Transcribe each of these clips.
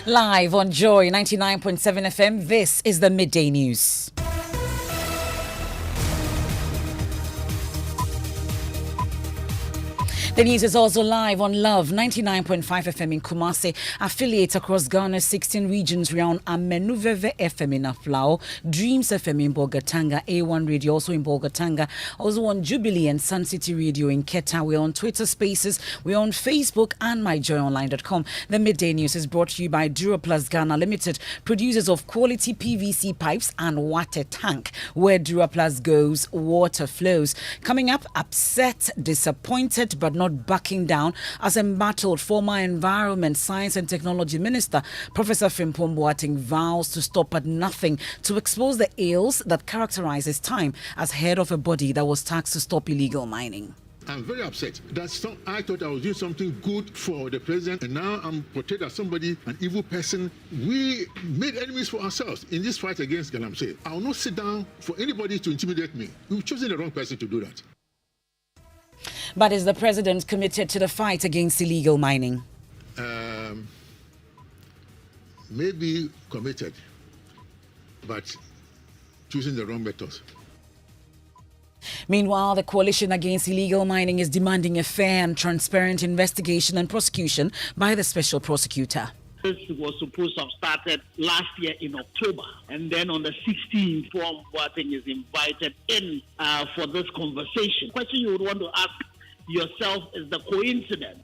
Live on Joy 99.7 FM, this is the Midday News. The news is also live on Love 99.5 FM in Kumasi, affiliates across Ghana's 16 regions around Amenuveve FM in Aflao, Dreams FM in Bolgatanga, A1 Radio also in Bolgatanga, also on Jubilee and Sun City Radio in Keta. We're on Twitter Spaces, we're on Facebook and myjoyonline.com. The Midday News is brought to you by Duraplus Ghana Limited, producers of quality PVC pipes and water tank. Where Duraplus goes, water flows. Coming up, upset, disappointed, but not backing down as embattled former Environment, Science and Technology Minister Professor Frimpong Boateng vows to stop at nothing to expose the ills that characterize his time as head of a body that was tasked to stop illegal mining. I'm very upset. I thought I was doing something good for the president, and now I'm portrayed as somebody, an evil person. We made enemies for ourselves in this fight against Galamsey. I will not sit down for anybody to intimidate me. We've chosen the wrong person to do that. But is the president committed to the fight against illegal mining? Maybe committed, but choosing the wrong methods. Meanwhile, the Coalition Against Illegal Mining is demanding a fair and transparent investigation and prosecution by the special prosecutor. This was supposed to have started last year in October, and then on the 16th, Form Boateng is invited in for this conversation. The question you would want to ask yourself is the coincidence.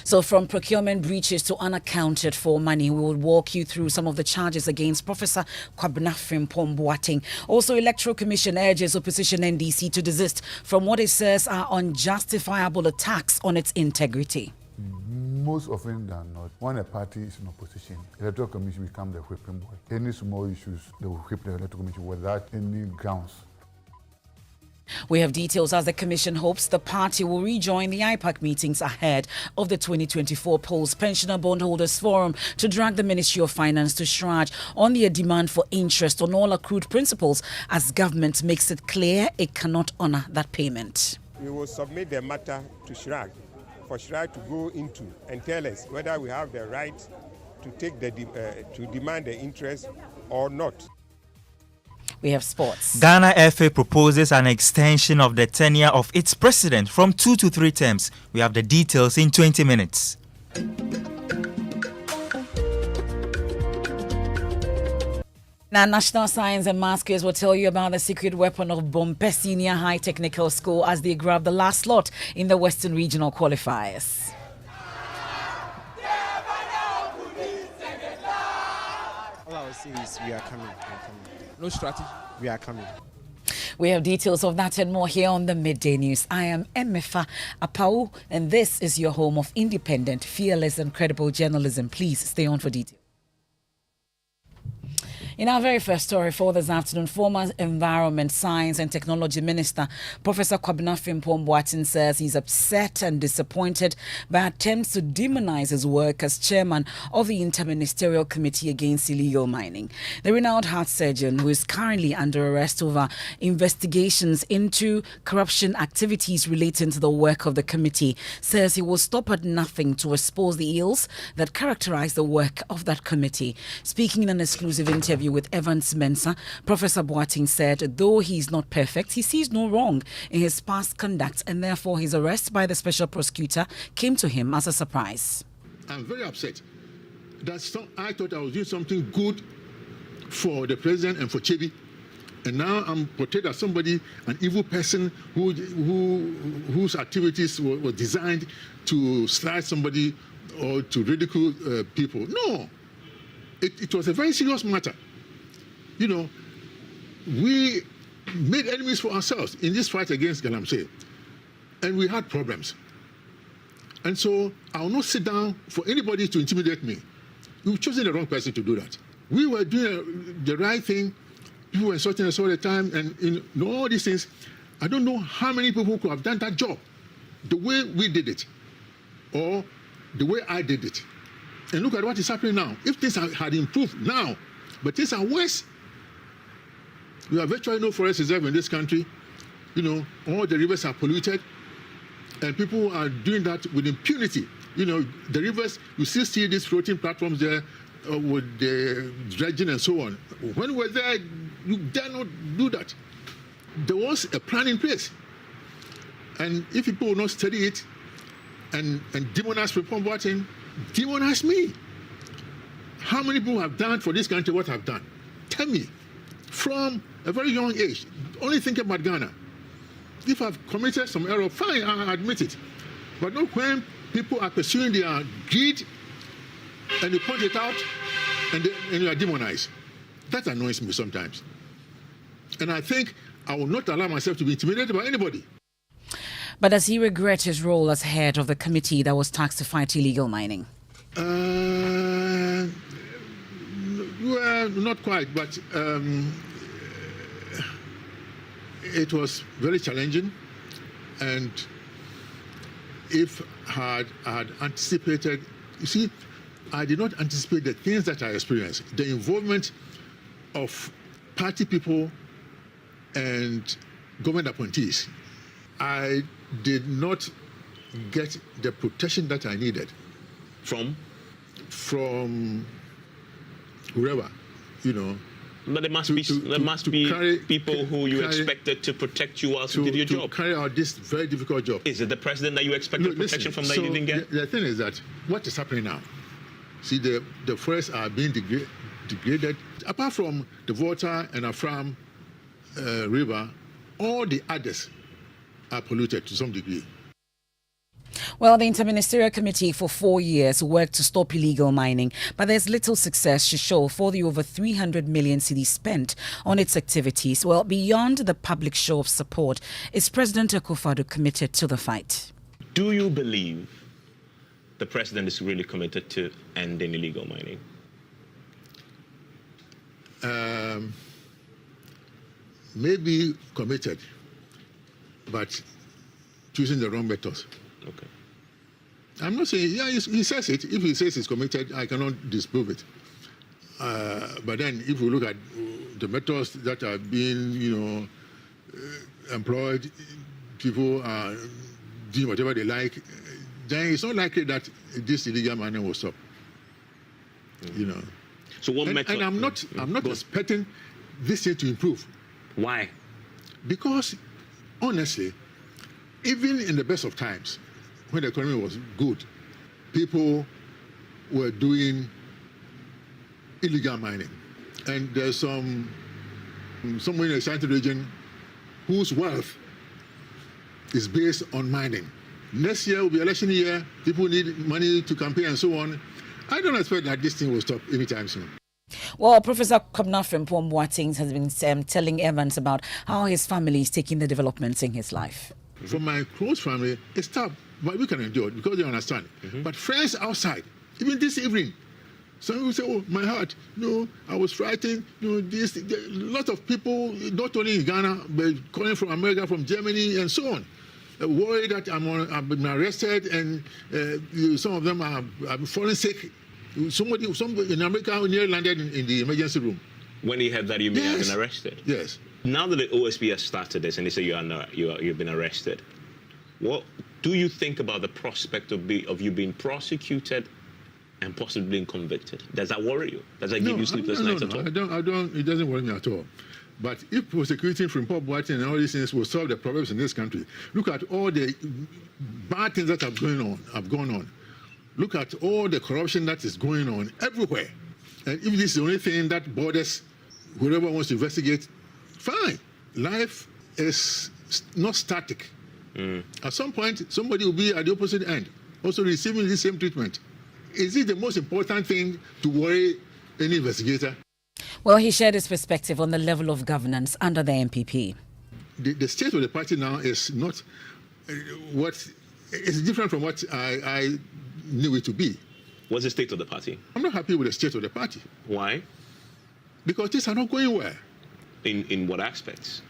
So from procurement breaches to unaccounted for money, we will walk you through some of the charges against Professor Kwabena Frimpong Boateng. Also, Electoral Commission urges opposition NDC to desist from what it says are unjustifiable attacks on its integrity. Most often than not, when a party is in opposition, the Electoral Commission becomes the whipping boy. Any small issues, they will whip the Electoral Commission without any grounds. We have details as the Commission hopes the party will rejoin the IPAC meetings ahead of the 2024 polls. Pensioner Bondholders Forum to drag the Ministry of Finance to Shraj on their demand for interest on all accrued principles as government makes it clear it cannot honour that payment. We will submit the matter to Shraj for Shraj to go into and tell us whether we have the right to take to demand the interest or not. We have sports. Ghana FA proposes an extension of the tenure of its president from 2 to 3 terms. We have the details in 20 minutes. Now, National Science and Maths quiz will tell you about the secret weapon of Bompe Senior High Technical School as they grab the last slot in the Western Regional Qualifiers. All I will say is we are coming. No strategy, we are coming. We have details of that and more here on the Midday News. I am Emefa Apawu, and this is your home of independent, fearless and credible journalism. Please stay on for details. In our very first story for this afternoon, former Environment, Science and Technology Minister Professor Kwabena Frimpong Boateng says he's upset and disappointed by attempts to demonize his work as chairman of the Interministerial Committee Against Illegal Mining. The renowned heart surgeon, who is currently under arrest over investigations into corruption activities relating to the work of the committee, says he will stop at nothing to expose the ills that characterize the work of that committee. Speaking in an exclusive interview with Evans Mensah, Professor Boateng said though he is not perfect, he sees no wrong in his past conduct and therefore his arrest by the special prosecutor came to him as a surprise. I'm very upset. I thought I was doing something good for the president and for Chebi, and now I'm portrayed as somebody, an evil person whose activities were designed to slight somebody or to ridicule people. No, it was a very serious matter. You know, we made enemies for ourselves in this fight against Galamsey, and we had problems. And so I will not sit down for anybody to intimidate me. We've chosen the wrong person to do that. We were doing the right thing. People were insulting us all the time, and in all these things, I don't know how many people could have done that job the way we did it, or the way I did it. And look at what is happening now. If things had improved now, but things are worse. We have virtually no forest reserve in this country. You know, all the rivers are polluted. And people are doing that with impunity. You know, the rivers, you still see these floating platforms there with the dredging and so on. When we're there, you dare not do that. There was a plan in place. And if people will not study it and demonize Frimpong Boateng, demonize me. How many people have done for this country what I've done? Tell me. From a very young age, only think about Ghana. If I've committed some error, fine, I admit it. But not when people are pursuing their greed and you point it out and you are demonized. That annoys me sometimes. And I think I will not allow myself to be intimidated by anybody. But does he regret his role as head of the committee that was tasked to fight illegal mining? Well, not quite, but it was very challenging. And if I had anticipated, you see, I did not anticipate the things that I experienced. The involvement of party people and government appointees. I did not get the protection that I needed. From whoever, you know. But there must be people who you expected to protect you whilst you did your job. To carry out this very difficult job. Is it the president that you expected protection from that you didn't get? The thing is that what is happening now? See, the forests are being degraded. Apart from the Volta and Afram River, all the others are polluted to some degree. Well, the Interministerial Committee for 4 years worked to stop illegal mining, but there's little success to show for the over 300 million cedis spent on its activities. Well, beyond the public show of support, is President Akufo-Addo committed to the fight? Do you believe the president is really committed to ending illegal mining? Maybe committed, but choosing the wrong methods. Okay. I'm not saying, yeah, he says it. If he says he's committed, I cannot disprove it. But then if we look at the methods that are being, employed, people are doing whatever they like, then it's not likely that this illegal mining will stop. You know. So what method? And I'm not expecting this thing to improve. Why? Because, honestly, even in the best of times, when the economy was good, people were doing illegal mining. And there's somewhere in the Ashanti region whose wealth is based on mining. Next year will be election year, people need money to campaign and so on. I don't expect that this thing will stop anytime soon. Well, Professor Kwabena Frimpong Boateng has been telling Evans about how his family is taking the developments in his life. For my close family, it's tough, but we can endure it because they understand. But friends outside, even this evening, some people say, oh, my heart, I was frightened. A lot of people, not only in Ghana, but calling from America, from Germany, and so on, worried that I've been arrested, and some of them have fallen sick. Somebody in America nearly landed in the emergency room. When he heard that you may have been arrested? Yes. Now that the OSP has started this and they say you've been arrested, what do you think about the prospect of you being prosecuted and possibly being convicted? Does that worry you? Does that give you sleepless nights at all? I don't. It doesn't worry me at all. But if prosecuting Frimpong Boateng and all these things will solve the problems in this country, look at all the bad things that have gone on. Look at all the corruption that is going on everywhere. And if this is the only thing that borders whoever wants to investigate, fine. Life is not static. At some point, somebody will be at the opposite end, also receiving the same treatment. Is it the most important thing to worry any investigator? Well, he shared his perspective on the level of governance under the MPP. The state of the party now is not it's different from what I knew it to be. What's the state of the party? I'm not happy with the state of the party. Why? Because things are not going well. In what aspects?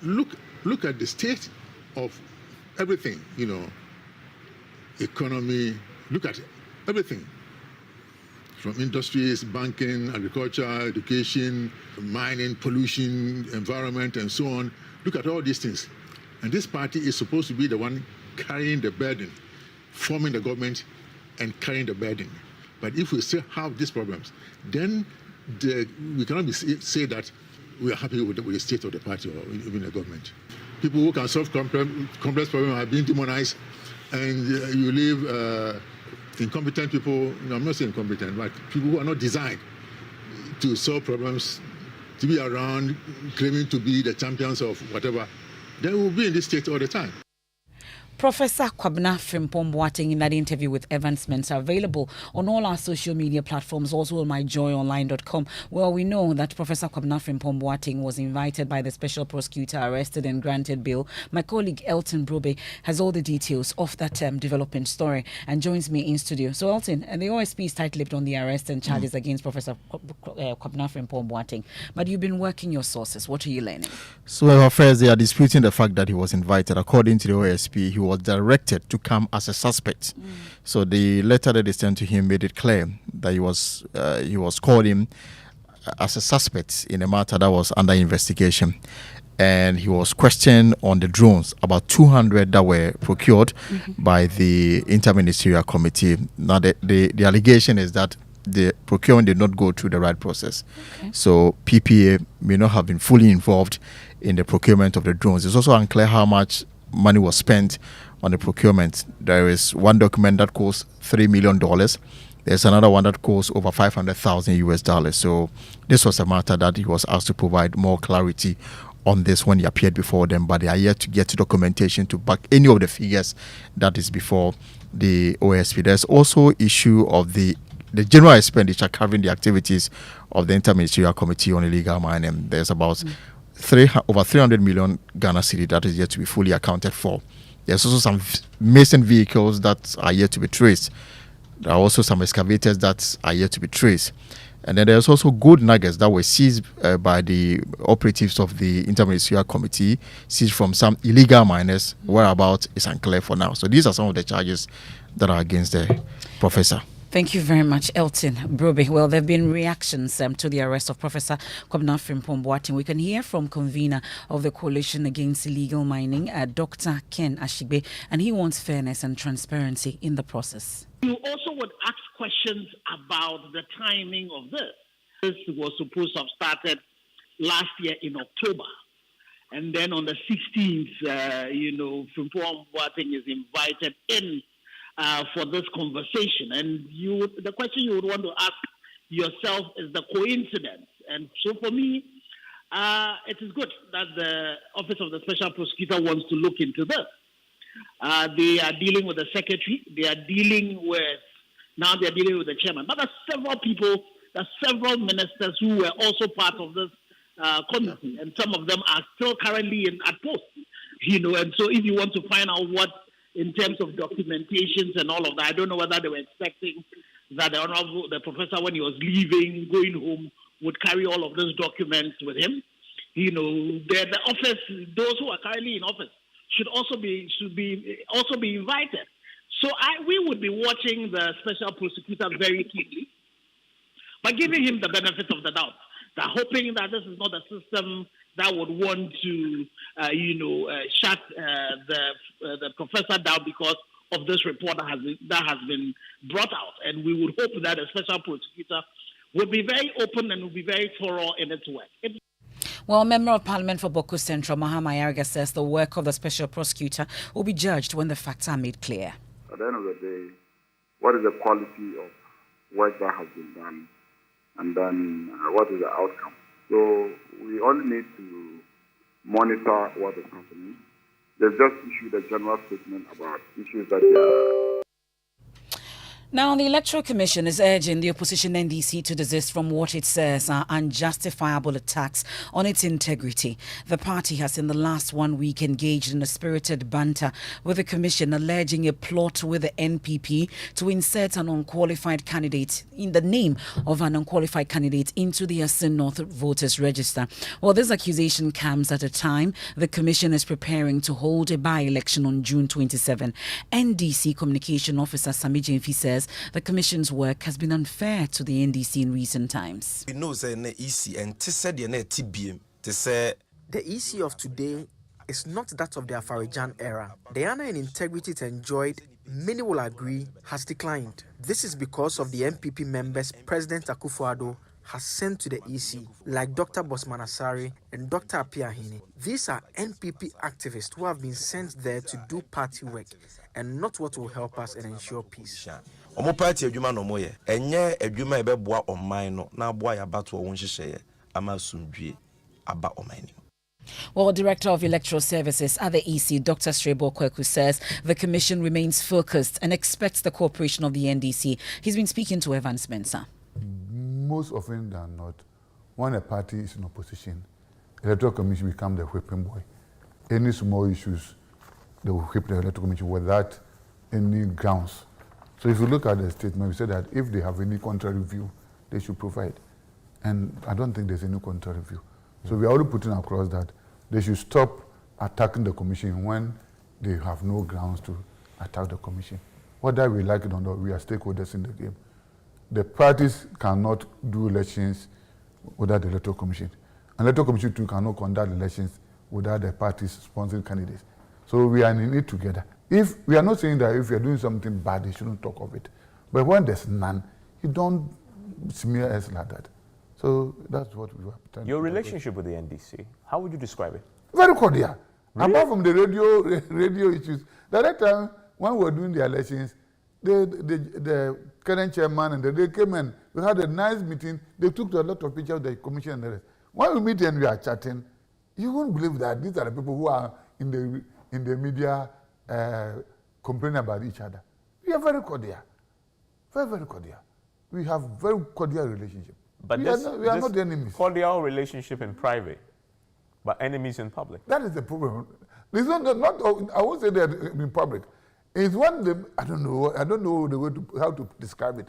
Look at the state of everything, economy, look at everything. From industries, banking, agriculture, education, mining, pollution, environment, and so on. Look at all these things. And this party is supposed to be the one carrying the burden, forming the government and carrying the burden. But if we still have these problems, then we cannot say that we are happy with the state of the party or even the government. People who can solve complex problems are being demonized, and you leave incompetent people, I'm not saying incompetent, but people who are not designed to solve problems, to be around claiming to be the champions of whatever, they will be in this state all the time. Professor Kwabena Frimpong Boateng in that interview with Evans Mensah available on all our social media platforms, also on myjoyonline.com. Well, we know that Professor Kwabena Frimpong Boateng was invited by the special prosecutor, arrested and granted bail. My colleague Elton Brobe has all the details of that development story and joins me in studio. So Elton, and the OSP is tight-lipped on the arrest and charges against Professor Kwabena Frimpong Boateng. But you've been working your sources. What are you learning? So first, they are disputing the fact that he was invited. According to the OSP, he was directed to come as a suspect. So the letter that they sent to him made it clear that he was called in as a suspect in a matter that was under investigation. And he was questioned on the drones, about 200 that were procured by the Interministerial Committee. Now, the allegation is that the procurement did not go through the right process. So PPA may not have been fully involved in the procurement of the drones. It's also unclear how much money was spent on the procurement. There is one document that costs $3 million. There's another one that costs over 500,000 US dollars. So this was a matter that he was asked to provide more clarity on this when he appeared before them, but they are yet to get documentation to back any of the figures that is before the OSP. There's also issue of the general expenditure covering the activities of the Interministerial Committee on Illegal Mining. There's about over 300 million Ghana cedi that is yet to be fully accounted for. There's also some mason vehicles that are yet to be traced. There are also some excavators that are yet to be traced. And then there's also gold nuggets that were seized by the operatives of the Interministerial Committee, seized from some illegal miners. Whereabouts is unclear for now. So these are some of the charges that are against the professor. Thank you very much, Elton Brobe. Well, there have been reactions to the arrest of Professor Kwabena Frimpong Boateng. We can hear from convener of the Coalition Against Illegal Mining, Dr. Ken Ashigbe, and he wants fairness and transparency in the process. You also would ask questions about the timing of this. This was supposed to have started last year in October. And then on the 16th, Frimpong Boateng is invited in for this conversation. And the question you would want to ask yourself is the coincidence. And so for me, it is good that the Office of the Special Prosecutor wants to look into this. They are dealing with the secretary. They are dealing with the chairman. But there's several ministers who were also part of this committee. And some of them are still currently at post. And so if you want to find out what, in terms of documentations and all of that, I don't know whether they were expecting that the professor, when he was leaving, going home, would carry all of those documents with him. The office, those who are currently in office, should also be invited. So we would be watching the special prosecutor very keenly, but giving him the benefit of the doubt. They're hoping that this is not a system that would want to, shut the professor down because of this report that has been brought out. And we would hope that the special prosecutor will be very open and will be very thorough in its work. Well, Member of Parliament for Boko Central, Mahama Yariga, says the work of the special prosecutor will be judged when the facts are made clear. At the end of the day, what is the quality of work that has been done? And then what is the outcome? So we only need to monitor what is happening. They've just issued a general statement about issues that they are. Now, the Electoral Commission is urging the opposition NDC to desist from what it says are unjustifiable attacks on its integrity. The party has in the last 1 week engaged in a spirited banter with the Commission, alleging a plot with the NPP to insert an unqualified candidate in the name of an unqualified candidate into the Asin North voters register. Well, this accusation comes at a time the Commission is preparing to hold a by-election on June 27. NDC Communication Officer Sami Jemfi says the Commission's work has been unfair to the NDC in recent times. We know the EC and to say the EC of today is not that of the Afarijan era. The honor and integrity it enjoyed, many will agree, has declined. This is because of the NPP members President Akufo-Addo has sent to the EC, like Dr. Bosman Asari and Dr. Apiahini. These are NPP activists who have been sent there to do party work and not what will help us and ensure peace. Omo party adwuma no moye enye adwuma e beboa oman no na aboa ya bato wo nhyehyeye ama sumdue aba oman. Well, Director of Electoral Services at the EC, Dr. Strebo Kweku, says the Commission remains focused and expects the cooperation of the NDC. He's been speaking to Evans Mensah. Most often than not, when a party is in opposition, the Electoral Commission becomes the whipping boy. Any small issues, they will whip the Electoral Commission without any grounds. So if you look at the statement, we said that if they have any contrary view, they should provide. And I don't think there's any contrary view. So we are already putting across that they should stop attacking the commission when they have no grounds to attack the commission. Whether we like it or not, we are stakeholders in the game. The parties cannot do elections without the electoral commission. And the electoral commission too cannot conduct elections without the parties sponsoring candidates. So we are in it together. If we are not saying that if you are doing something bad, they shouldn't talk of it. But when there's none, you don't smear us like that. So that's what we were trying. Your relationship with the NDC, how would you describe it? Very cordial. Really? Apart from the radio issues, the other time when we were doing the elections, the current chairman and they came in. We had a nice meeting. They took a lot of pictures of the commission and the rest. When we meet and we are chatting, you won't believe that these are the people who are in the media complaining about each other. We are very cordial. Very, very cordial. We have very cordial relationship. But we are not enemies. Cordial relationship in private, but enemies in public. That is the problem. It's not I won't say that in public. It's when I don't know the way how to describe it.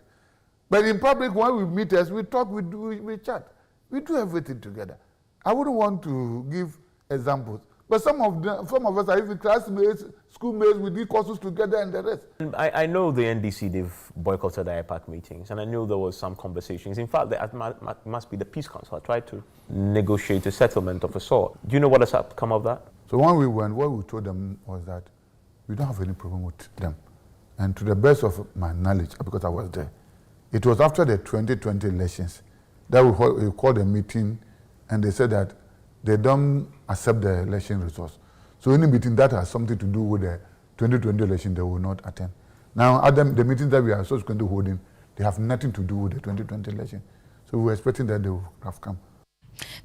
But in public, when we meet us, we talk, we chat. We do everything together. I wouldn't want to give examples. But some of us are even classmates, schoolmates, we do courses together and the rest. I know the NDC, they've boycotted the IPAC meetings, and I know there was some conversations. In fact, there must be the Peace Council. I tried to negotiate a settlement of a sort. Do you know what has come of that? So when we went, what we told them was that we don't have any problem with them. And to the best of my knowledge, because I was there, it was after the 2020 elections that we called a meeting and they said that they don't accept the election results. So any meeting that has something to do with the 2020 election, they will not attend. Now, the meetings that we are subsequently holding, they have nothing to do with the 2020 election. So we were expecting that they would have come.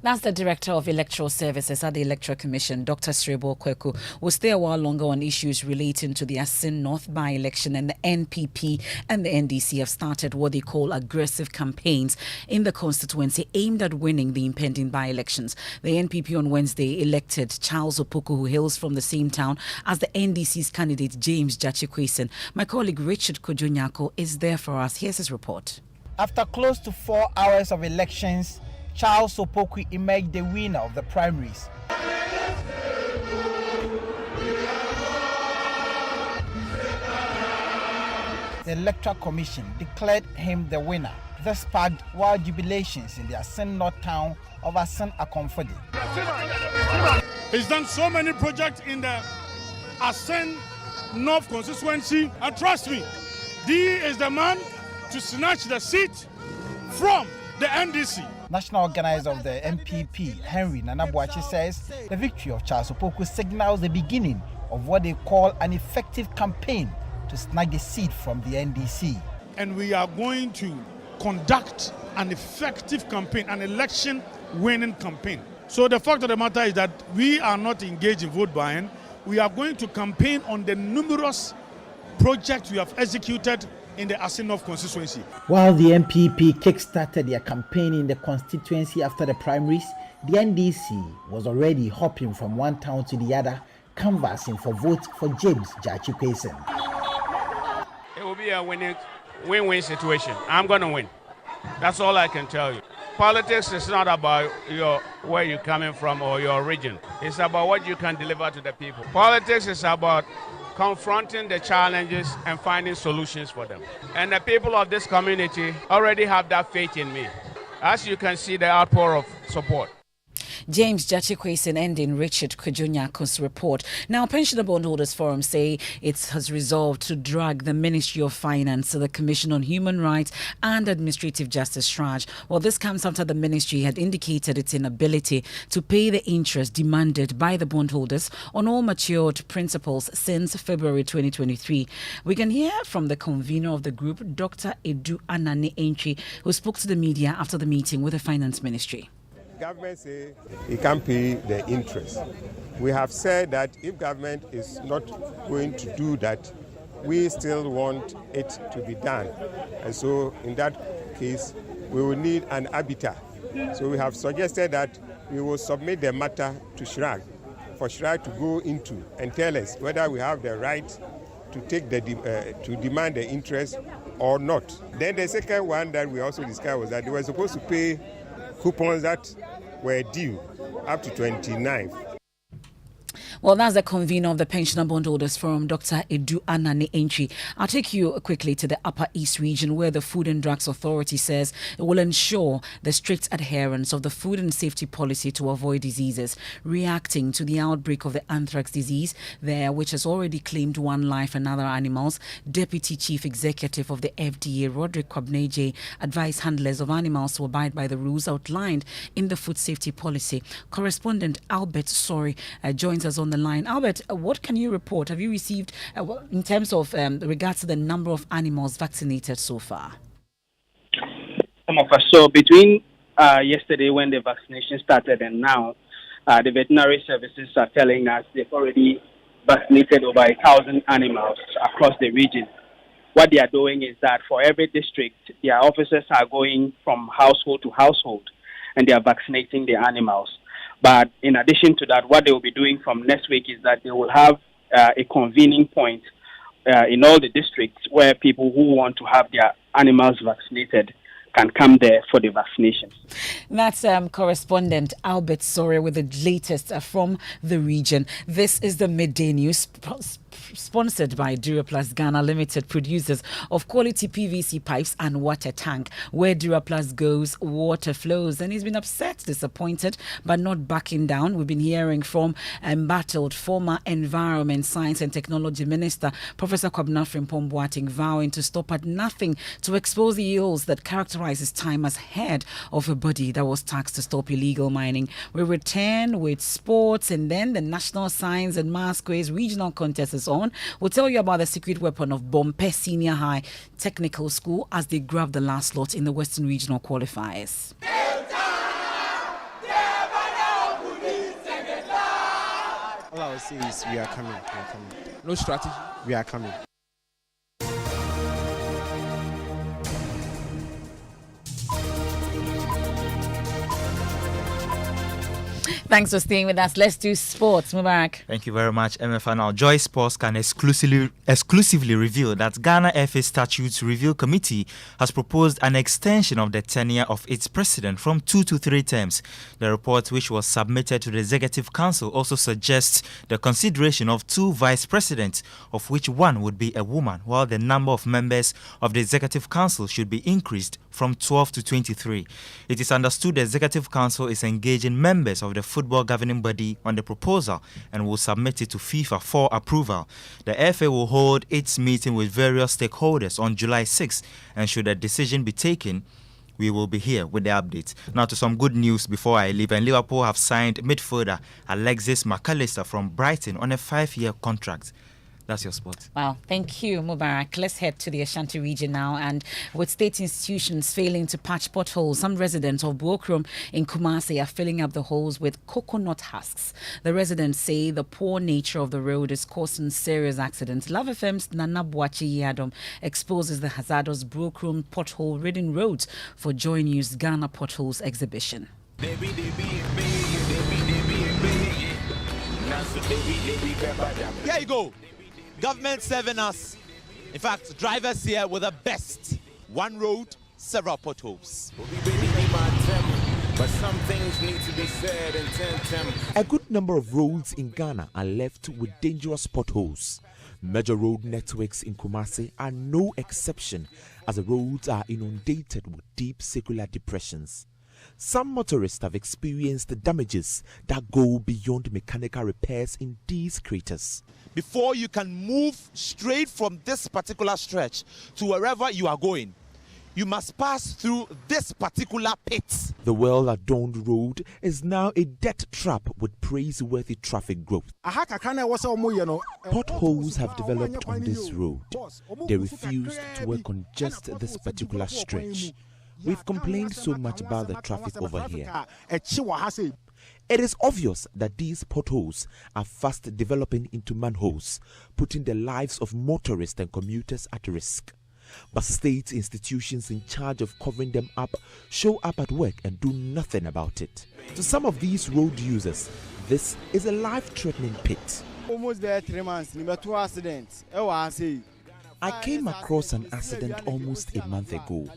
That's the Director of Electoral Services at the Electoral Commission, Dr. Strebo Kweku. We'll stay a while longer on issues relating to the Asin North by-election, and the NPP and the NDC have started what they call aggressive campaigns in the constituency aimed at winning the impending by-elections. The NPP on Wednesday elected Charles Opoku, who hails from the same town as the NDC's candidate James Jachikwesen. My colleague Richard Kojonyako is there for us. Here's his report. After close to 4 hours of elections, Charles Opoku emerged the winner of the primaries. The Electoral Commission declared him the winner. This sparked wild jubilations in the Asin North town of Asin Akomfodi. He's done so many projects in the Asin North constituency, and trust me, he is the man to snatch the seat from the NDC. National organizer of the MPP, Henry Nanabuachi, says the victory of Charles Opoku signals the beginning of what they call an effective campaign to snag the seat from the NDC. And we are going to conduct an effective campaign, an election-winning campaign. So the fact of the matter is that we are not engaged in vote buying. We are going to campaign on the numerous projects we have executed in the Asin North constituency. While the MPP kick-started their campaign in the constituency after the primaries, the NDC was already hopping from one town to the other, canvassing for votes for James Jachikwesen. It will be a win-win situation. I'm going to win. That's all I can tell you. Politics is not about where you're coming from or your region. It's about what you can deliver to the people. Politics is about confronting the challenges and finding solutions for them. And the people of this community already have that faith in me. As you can see, the outpour of support. James Jachikwesin ending Richard Kujunyako's report. Now, Pensioner Bondholders Forum say it has resolved to drag the Ministry of Finance to the Commission on Human Rights and Administrative Justice Shraj. Well, this comes after the ministry had indicated its inability to pay the interest demanded by the bondholders on all matured principals since February 2023. We can hear from the convener of the group, Dr. Edu Anane Entry, who spoke to the media after the meeting with the Finance Ministry. Government say it can't pay the interest. We have said that if government is not going to do that, we still want it to be done. And so in that case, we will need an arbiter. So we have suggested that we will submit the matter to Shrag, for Shrag to go into and tell us whether we have the right to take to demand the interest or not. Then the second one that we also discussed was that they were supposed to pay coupons that were due up to 29th. Well, that's the convener of the Pensioner Bondholders Forum, Dr. Edu Anane Entry. I'll take you quickly to the Upper East region, where the Food and Drugs Authority says it will ensure the strict adherence of the food and safety policy to avoid diseases. Reacting to the outbreak of the anthrax disease there, which has already claimed one life and other animals, Deputy Chief Executive of the FDA, Roderick Kwabneje, advised handlers of animals to abide by the rules outlined in the food safety policy. Correspondent Albert Sori joins us on the line. Albert, what can you report? Have you received, in terms of regards to the number of animals vaccinated so far? Some of us. So between yesterday when the vaccination started and now, the veterinary services are telling us they've already vaccinated over 1,000 animals across the region. What they are doing is that for every district, their officers are going from household to household and they are vaccinating the animals. But in addition to that, what they will be doing from next week is that they will have a convening point in all the districts where people who want to have their animals vaccinated can come there for the vaccinations. That's correspondent Albert Sore with the latest from the region. This is the Midday News, sponsored by Duraplast Ghana Limited, producers of quality PVC pipes and water tank. Where Duraplast goes, water flows. And he's been upset, disappointed, but not backing down. We've been hearing from embattled former Environment, Science and Technology Minister, Professor Kwabena Frimpong Boateng, vowing to stop at nothing to expose the ills that characterize his time as head of a body that was tasked to stop illegal mining. We return with sports, and then the National Science and Maths Quiz regional contest is on. We'll tell you about the secret weapon of Bompe Senior High Technical School as they grab the last slot in the Western Regional Qualifiers. All I will say is we are coming. No strategy, we are coming. Thanks for staying with us. Let's do sports. Mubarak. Thank you very much, Emefa. Now, Joy Sports can exclusively reveal that Ghana FA Statutes Review Committee has proposed an extension of the tenure of its president from 2 to 3 terms. The report, which was submitted to the Executive Council, also suggests the consideration of 2 vice presidents, of which one would be a woman, while the number of members of the Executive Council should be increased from 12 to 23. It is understood the Executive Council is engaging members of the football governing body on the proposal and will submit it to FIFA for approval. The FA will hold its meeting with various stakeholders on July 6, and should a decision be taken, we will be here with the updates. Now to some good news before I leave. And Liverpool have signed midfielder Alexis McAllister from Brighton on a 5-year contract. That's your spot. Wow, thank you, Mubarak. Let's head to the Ashanti region now. And with state institutions failing to patch potholes, some residents of Buokrum in Kumasi are filling up the holes with coconut husks. The residents say the poor nature of the road is causing serious accidents. Love FM's Nana Boachi Yadom exposes the hazardous Buokrum pothole-ridden roads for Joy News Ghana Potholes exhibition. There you go. Government serving us. In fact, drivers here were the best. One road, several potholes. But some things need to be said in 10. A good number of roads in Ghana are left with dangerous potholes. Major road networks in Kumasi are no exception, as the roads are inundated with deep circular depressions. Some motorists have experienced damages that go beyond mechanical repairs in these craters. Before you can move straight from this particular stretch to wherever you are going, you must pass through this particular pit. The well-adorned road is now a death trap with praiseworthy traffic growth. Potholes have developed on this road. They refused to work on just this particular stretch. We've complained so much about the traffic over here. It is obvious that these potholes are fast developing into manholes, putting the lives of motorists and commuters at risk. But state institutions in charge of covering them up show up at work and do nothing about it. To some of these road users, this is a life-threatening pit. Almost there 3 months, number 2 accidents. I came across an accident almost a month ago.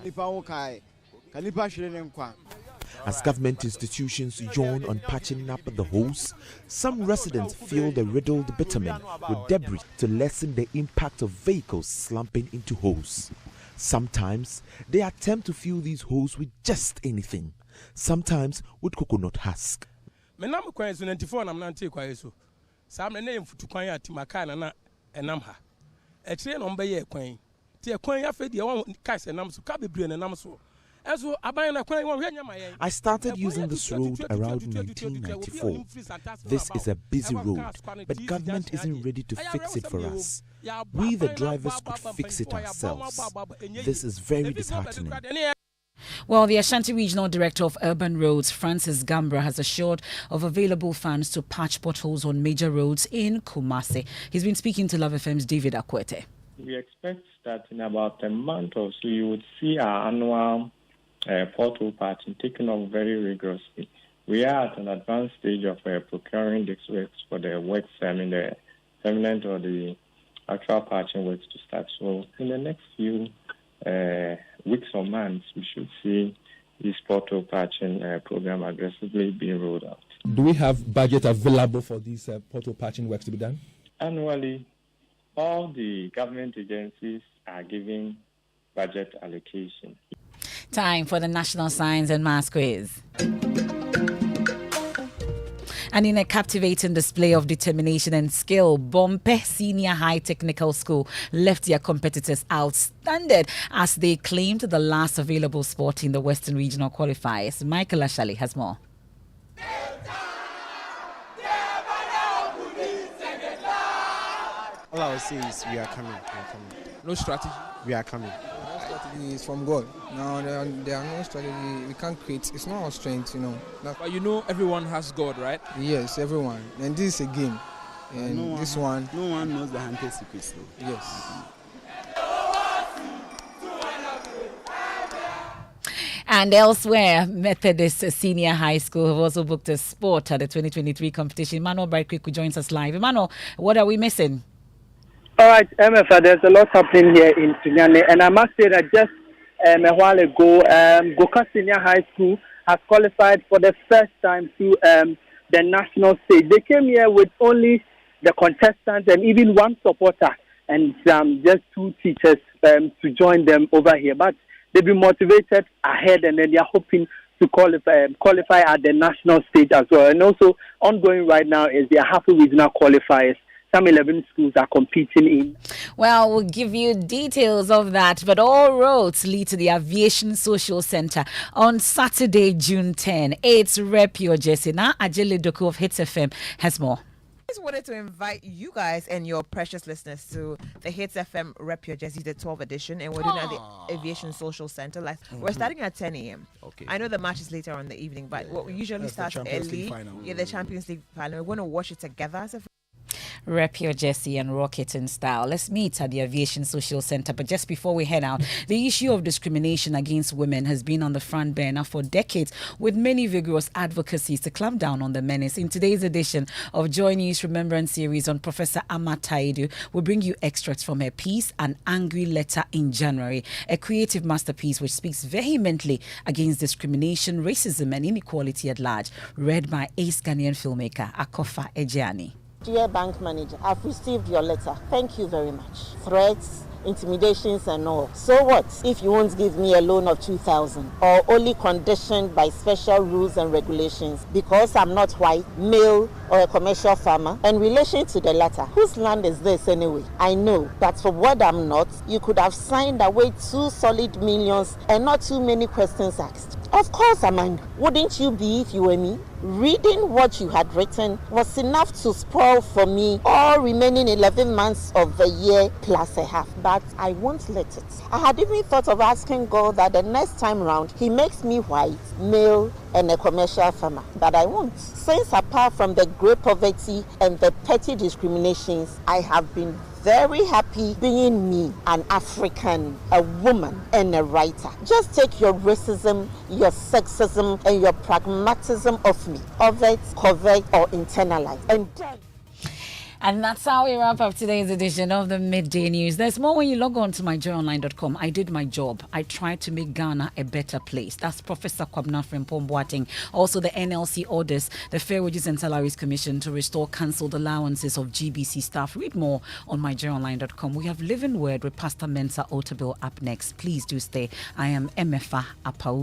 As government institutions yawn on patching up the holes, some residents fill the riddled bitumen with debris to lessen the impact of vehicles slumping into holes. Sometimes they attempt to fill these holes with just anything, sometimes with coconut husk. I started using this road around 1994. This is a busy road, but government isn't ready to fix it for us. We, the drivers, could fix it ourselves. This is very disheartening. Well, the Ashanti Regional Director of Urban Roads, Francis Gambra, has assured of available funds to patch potholes on major roads in Kumasi. He's been speaking to Love FM's David Akwete. We expect that in about a month or so, you would see our annual pothole patching taken off very rigorously. We are at an advanced stage of procuring these works for the works, the permanent or the actual patching works to start. So in the next few weeks or months, we should see this pothole patching program aggressively being rolled out. Do we have budget available for these pothole patching works to be done? Annually, all the government agencies are giving budget allocation. Time for the National Science and Maths Quiz. And in a captivating display of determination and skill, Bompe Senior High Technical School left their competitors outstanding as they claimed the last available spot in the Western Regional Qualifiers. Michael Ashali has more. All I will say is we are coming. No strategy. We are coming. Strategy is from God. Now there are no strategy we can't create. It's not our strength, But you know everyone has God, right? Yes, everyone. And this is a game. And no one knows the hunter's secrets. Yes. And elsewhere, Methodist Senior High School have also booked a spot at the 2023 competition. Emmanuel Brightquick who joins us live. Emmanuel, what are we missing? All right, Emefa, there's a lot happening here in Sunyane, and I must say that just a while ago, Goka Senior High School has qualified for the first time to the national stage. They came here with only the contestants and even one supporter and just 2 teachers to join them over here. But they've been motivated ahead, and then they are hoping to qualify at the national stage as well. And also, ongoing right now is the Ahafo Regional Qualifiers. Some 11 schools are competing in. Well, we'll give you details of that, but all roads lead to the Aviation Social Center on Saturday, June 10. It's Rep Your Jesse. Now, Ajele Doku of Hits FM has more. I just wanted to invite you guys and your precious listeners to the Hits FM Rep Your Jesse, the 12th edition, and we're doing it at the Aviation Social Center. We're starting at 10 a.m. Okay. I know the match is later on in the evening, but what we usually start early. Yeah, the Champions League final. We're going to watch it together. So Rep Your Jesse and Rocket in style. Let's meet at the Aviation Social Center. But just before we head out, the issue of discrimination against women has been on the front burner for decades, with many vigorous advocacies to clamp down on the menace. In today's edition of Joy News Remembrance Series on Professor Amma Taidu, we'll bring you extracts from her piece, An Angry Letter in January, a creative masterpiece which speaks vehemently against discrimination, racism and inequality at large, read by ace Ghanaian filmmaker Akofa Ejiani. Dear bank manager, I've received your letter. Thank you very much. Threats, intimidations and all. So what if you won't give me a loan of 2,000 or only conditioned by special rules and regulations because I'm not white, male, or a commercial farmer? In relation to the latter, whose land is this anyway? I know that for what I'm not, you could have signed away 2 solid millions and not too many questions asked. Of course I'm angry. Wouldn't you be if you were me? Reading what you had written was enough to spoil for me all remaining 11 months of the year plus a half, but I won't let it. I had even thought of asking God that the next time round He makes me white, male, and a commercial farmer, but I won't. Since apart from the great poverty and the petty discriminations, I have been very happy being me, an African, a woman, and a writer. Just take your racism, your sexism, and your pragmatism off me. Overt, covert, or internalize. And that's how we wrap up today's edition of the Midday News. There's more when you log on to myjoyonline.com. I did my job. I tried to make Ghana a better place. That's Professor Kwabena Frimpong Boateng. Also, the NLC orders the Fair Wages and Salaries Commission to restore cancelled allowances of GBC staff. Read more on myjoyonline.com. We have Living Word with Pastor Mensa Otabil up next. Please do stay. I am Emefa Apawu.